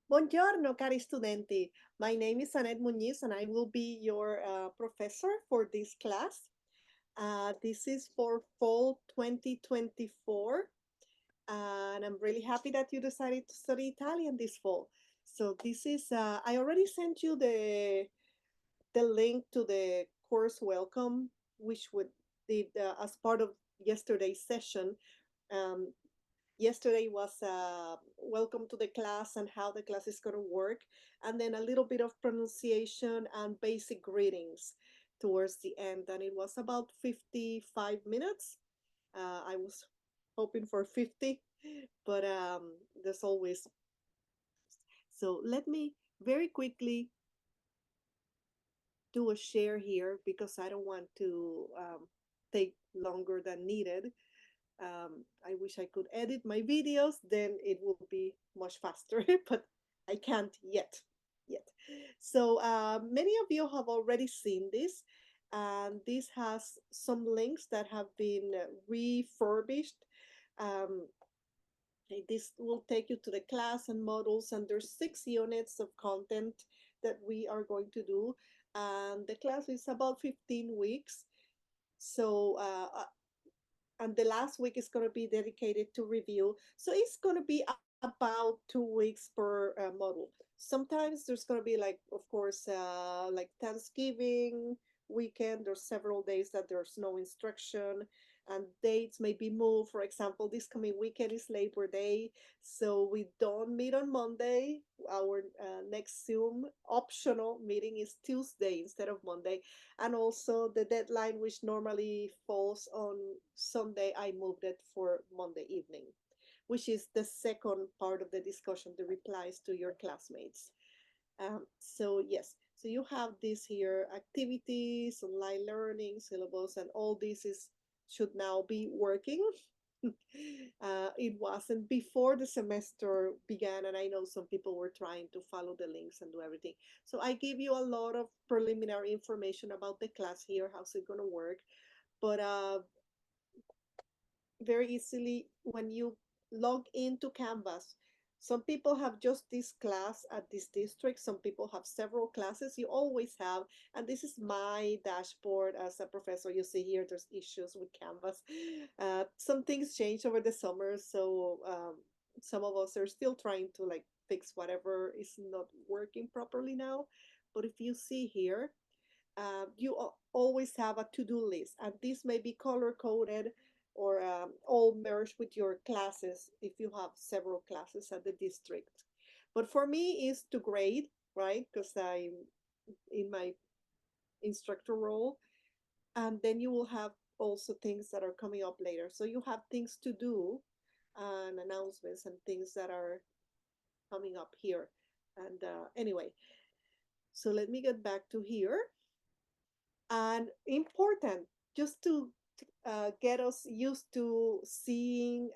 Buongiorno, cari studenti. My name is Annette Muñiz, and I will be your professor for this class. This is for fall 2024, and I'm really happy that you decided to study Italian this fall. So this is, I already sent you the link to the course welcome, which would did as part of yesterday's session. Um, Yesterday was welcome to the class and how the class is going to work, and then a little bit of pronunciation and basic greetings towards the end. And it was about 55 minutes. I was hoping for 50, but there's always. So let me very quickly do a share here because I don't want to take longer than needed. I wish I could edit my videos, then it would be much faster, but I can't yet. Yet. So many of you have already seen this, and this has some links that have been refurbished. Um, this will take you to the class and models, and there's 6 units of content that we are going to do. And the class is about 15 weeks. So and the last week is going to be dedicated to review. So it's going to be about 2 weeks per model. Sometimes there's going to be like, of course, like Thanksgiving weekend. There's several days that there's no instruction and dates may be moved. For example, this coming weekend is Labor Day, so we don't meet on Monday. Our next Zoom optional meeting is Tuesday instead of Monday, and also the deadline, which normally falls on Sunday, I moved it for Monday evening, which is the second part of the discussion, the replies to your classmates. So yes, so you have this here, activities, online learning, syllabus, and all this is should now be working. It wasn't before the semester began, and I know some people were trying to follow the links and do everything. So I give you a lot of preliminary information about the class here, how's it going to work. But very easily when you log into Canvas. Some people have just this class at this district. Some people have several classes. You always have, and this is my dashboard as a professor. You see here, there's issues with Canvas. Some things changed over the summer, so some of us are still trying to like fix whatever is not working properly now. But if you see here, you always have a to-do list, and this may be color coded or all merged with your classes if you have several classes at the district. But for me is to grade, right? Because I'm in my instructor role, and then you will have also things that are coming up later. So you have things to do and announcements and things that are coming up here. And anyway, so let me get back to here. And important, just to get us used to seeing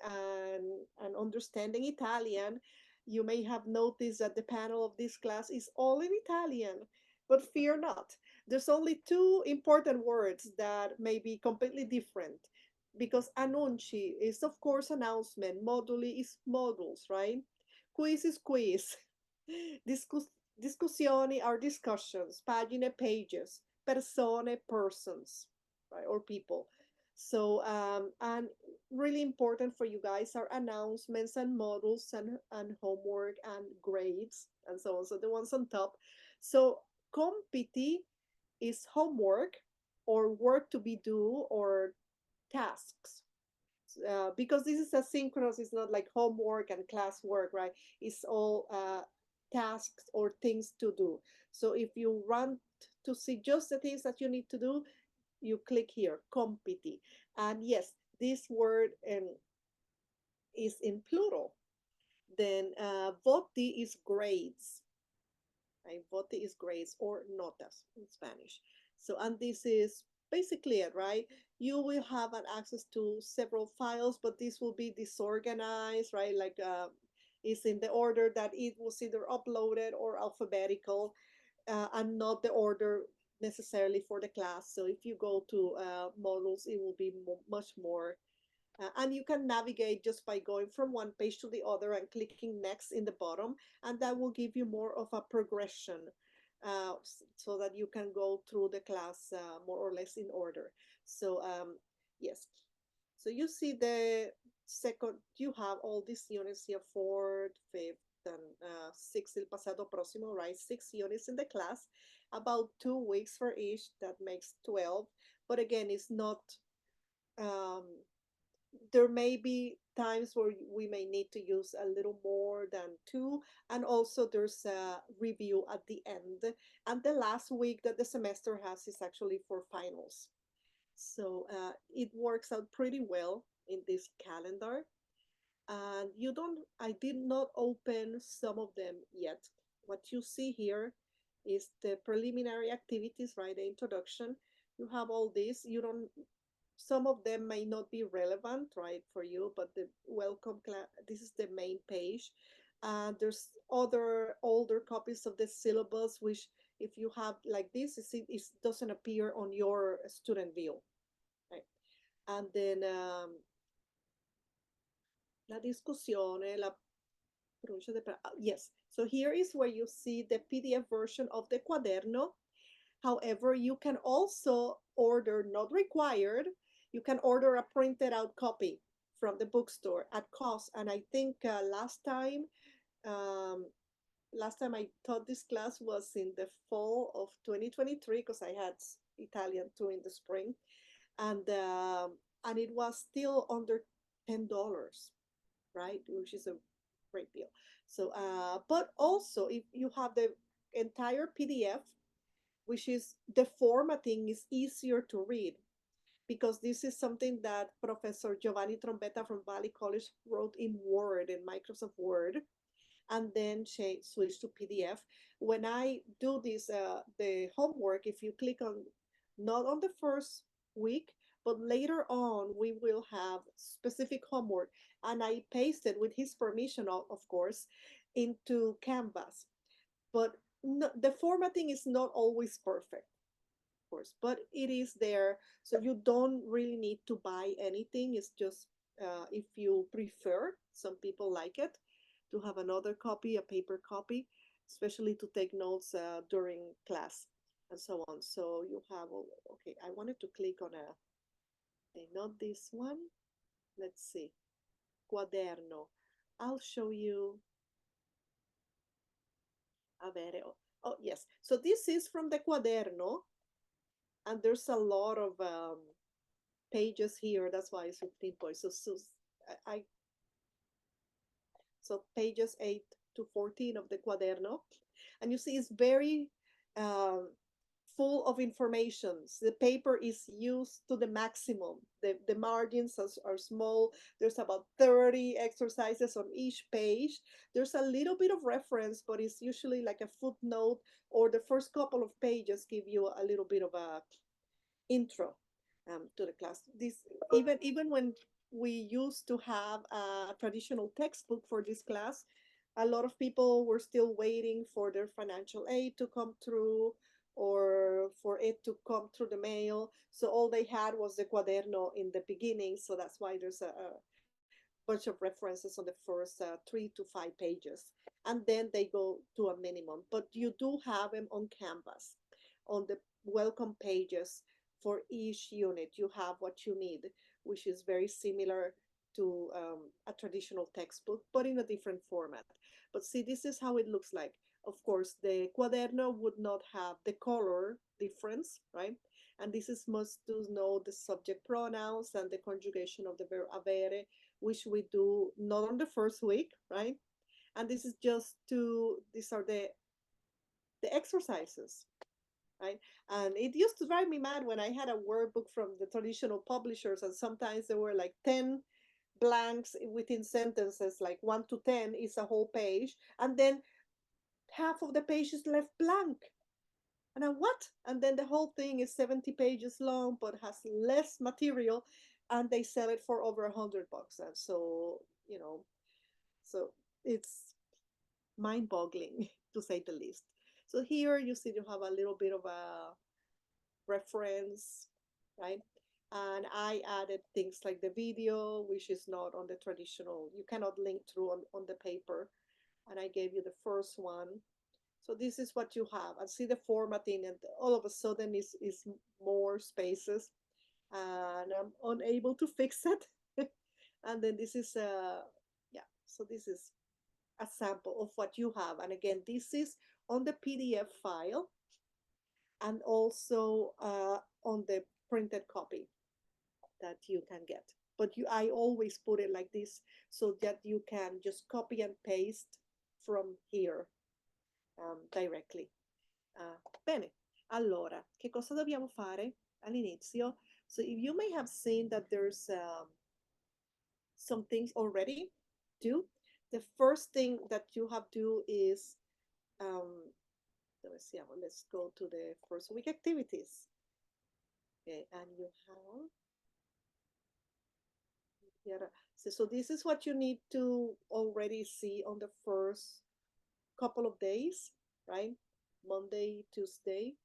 and understanding Italian, you may have noticed that the panel of this class is all in Italian, but fear not. There's only two important words that may be completely different, because annunci is of course announcement, moduli is modules, right? Quiz is quiz. Discuss discussioni are discussions, pagine, pages, persone, persons, right, or people. So, and really important for you guys are announcements and models and homework and grades and so on. So the ones on top. So compiti is homework or work to be due or tasks. Because this is asynchronous, it's not like homework and classwork, right? It's all tasks or things to do. So if you want to see just the things that you need to do, you click here, compiti. And yes, this word is in plural. Then voti is grades. Right? Voti is grades or notas in Spanish. So, and this is basically it, right? You will have an access to several files, but this will be disorganized, right? Like is in the order that it was either uploaded or alphabetical, and not the order necessarily for the class. So if you go to models, it will be much more And you can navigate just by going from one page to the other and clicking next in the bottom, and that will give you more of a progression, so that you can go through the class more or less in order. So yes, so you see the second, you have all these units here, fourth, fifth, and sixth, el pasado próximo, right? 6 units in the class, about 2 weeks for each. That makes 12. But again, it's not, um, there may be times where we may need to use a little more than two. And also there's a review at the end. And the last week that the semester has is actually for finals. So it works out pretty well in this calendar. And you don't, I did not open some of them yet. What you see here is the preliminary activities, right? The introduction. You have all this. You don't, some of them may not be relevant, right, for you, but the welcome class, this is the main page. There's other older copies of the syllabus, which if you have like this, it doesn't appear on your student view, right? And then la discussione, la pronuncia de, yes. So here is where you see the PDF version of the cuaderno. However, you can also order, not required, you can order a printed out copy from the bookstore at cost. And I think um, last time I taught this class was in the fall of 2023, because I had Italian too in the spring, and it was still under $10, right? Which is a great deal. So, but also if you have the entire PDF, which is the formatting is easier to read, because this is something that Professor Giovanni Trombetta from Valley College wrote in Word, in Microsoft Word, and then she switched to PDF. When I do this, the homework, if you click on, not on the first week, but later on, we will have specific homework, and I pasted with his permission, of course, into Canvas. But no, the formatting is not always perfect, of course, but it is there. So you don't really need to buy anything. It's just if you prefer, some people like it, to have another copy, a paper copy, especially to take notes during class and so on. So you have, okay, I wanted to click on not this one. Let's see, cuaderno. I'll show you. A ver, oh, yes. So this is from the cuaderno, and there's a lot of pages here. That's why it's 15 points. I so pages 8 to 14 of the cuaderno, and you see it's very um, full of information. The paper is used to the maximum. The margins are small. There's about 30 exercises on each page. There's a little bit of reference, but it's usually like a footnote, or the first couple of pages give you a little bit of a intro to the class. This, even when we used to have a traditional textbook for this class, a lot of people were still waiting for their financial aid to come through, or for it to come through the mail. So all they had was the cuaderno in the beginning. So that's why there's a bunch of references on the first 3 to 5 pages. And then they go to a minimum. But you do have them on Canvas, on the welcome pages for each unit. You have what you need, which is very similar to a traditional textbook, but in a different format. But see, this is how it looks like. Of course, the cuaderno would not have the color difference, right? And this is must to know the subject pronouns and the conjugation of the verb avere, which we do not on the first week, right? And this is just to, these are the exercises, right? And it used to drive me mad when I had a workbook from the traditional publishers, and sometimes there were like 10 blanks within sentences, like 1 to 10 is a whole page, and then half of the page is left blank. And I, what? And then the whole thing is 70 pages long, but has less material, and they sell it for over $100. And so, so it's mind-boggling to say the least. So here you see you have a little bit of a reference, right? And I added things like the video, which is not on the traditional, you cannot link through on the paper. And I gave you the first one. So this is what you have. And see the formatting, and all of a sudden is more spaces, and I'm unable to fix it. And then this is yeah, so this is a sample of what you have. And again, this is on the PDF file and also on the printed copy that you can get. But I always put it like this so that you can just copy and paste from here directly. Bene, allora, che cosa dobbiamo fare all'inizio? So if you may have seen that there's some things already do, the first thing that you have to do is, let's go to the first week activities. Okay, and you have, yeah, so this is what you need to already see on the first couple of days, right? Monday, Tuesday,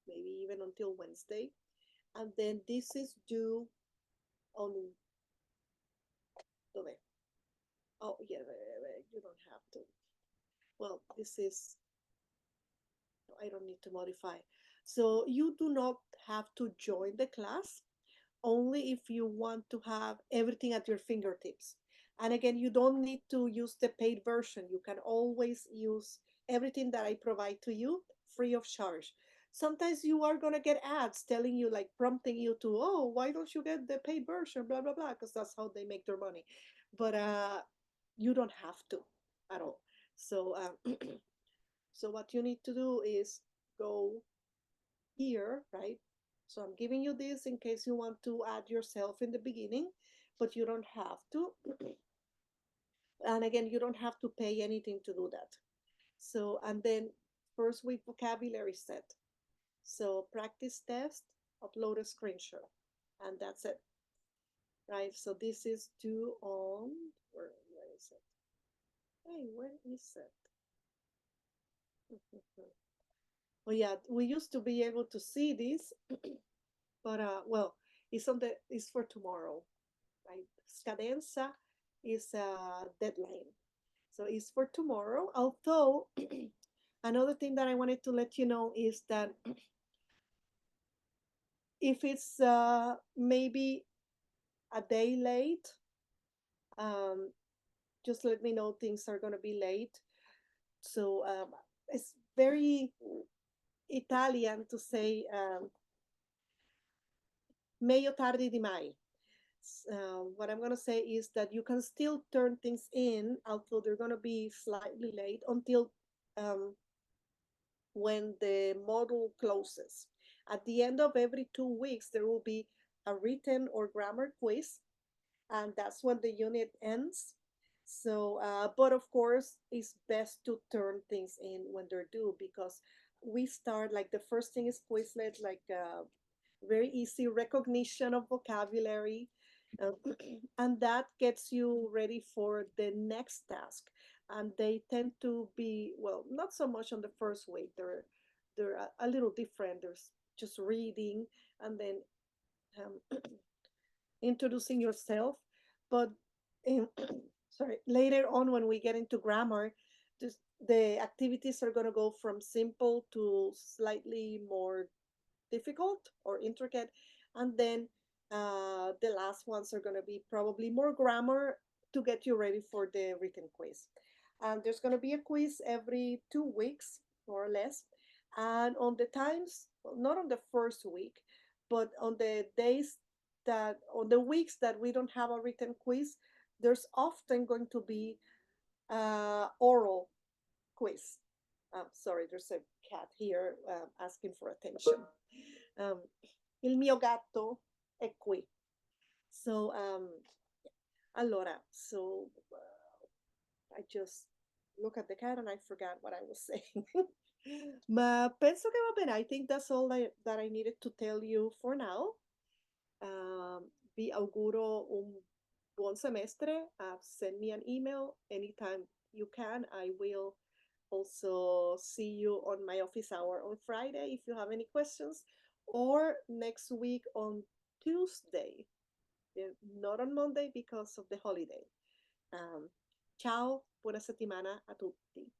maybe even until Wednesday. And then this is due on, oh, yeah, you don't have to. Well, this is, I don't need to modify. So you do not have to join the class, only if you want to have everything at your fingertips. And again, you don't need to use the paid version. You can always use everything that I provide to you free of charge. Sometimes you are going to get ads telling you, like prompting you to, oh, why don't you get the paid version, blah, blah, blah, because that's how they make their money. But you don't have to at all. So, so what you need to do is go here, right? So I'm giving you this in case you want to add yourself in the beginning, but you don't have to. And again, you don't have to pay anything to do that. So, and then first week vocabulary set. So practice test, upload a screenshot, and that's it, right? So this is due on, where is it? Hey, where is it? Oh yeah, we used to be able to see this, but well, it's for tomorrow, right? Scadenza is a deadline. So it's for tomorrow. Although another thing that I wanted to let you know is that if it's maybe a day late, um, just let me know things are going to be late. So it's very Italian to say meglio tardi di mai. What I'm going to say is that you can still turn things in, although they're going to be slightly late, until when the module closes. At the end of every 2 weeks, there will be a written or grammar quiz, and that's when the unit ends. So, but of course, it's best to turn things in when they're due, because we start, like, the first thing is Quizlet, like very easy recognition of vocabulary, uh, and that gets you ready for the next task. And they tend to be, well, not so much on the first week. They're a little different. There's just reading, and then introducing yourself. But in, sorry, later on when we get into grammar, just the activities are going to go from simple to slightly more difficult or intricate. And then the last ones are going to be probably more grammar to get you ready for the written quiz. And there's going to be a quiz every 2 weeks, more or less. And on the times, well, not on the first week, but on the days that, on the weeks that we don't have a written quiz, there's often going to be oral quiz. Sorry, there's a cat here asking for attention. Il mio gatto è qui. So, allora, so I just look at the cat and I forgot what I was saying. Ma penso che va bene. I think that's all that I needed to tell you for now. Vi auguro un buon semestre. Send me an email anytime you can. I will also see you on my office hour on Friday if you have any questions, or next week on Tuesday, not on Monday because of the holiday. Um, Ciao, buona settimana a tutti.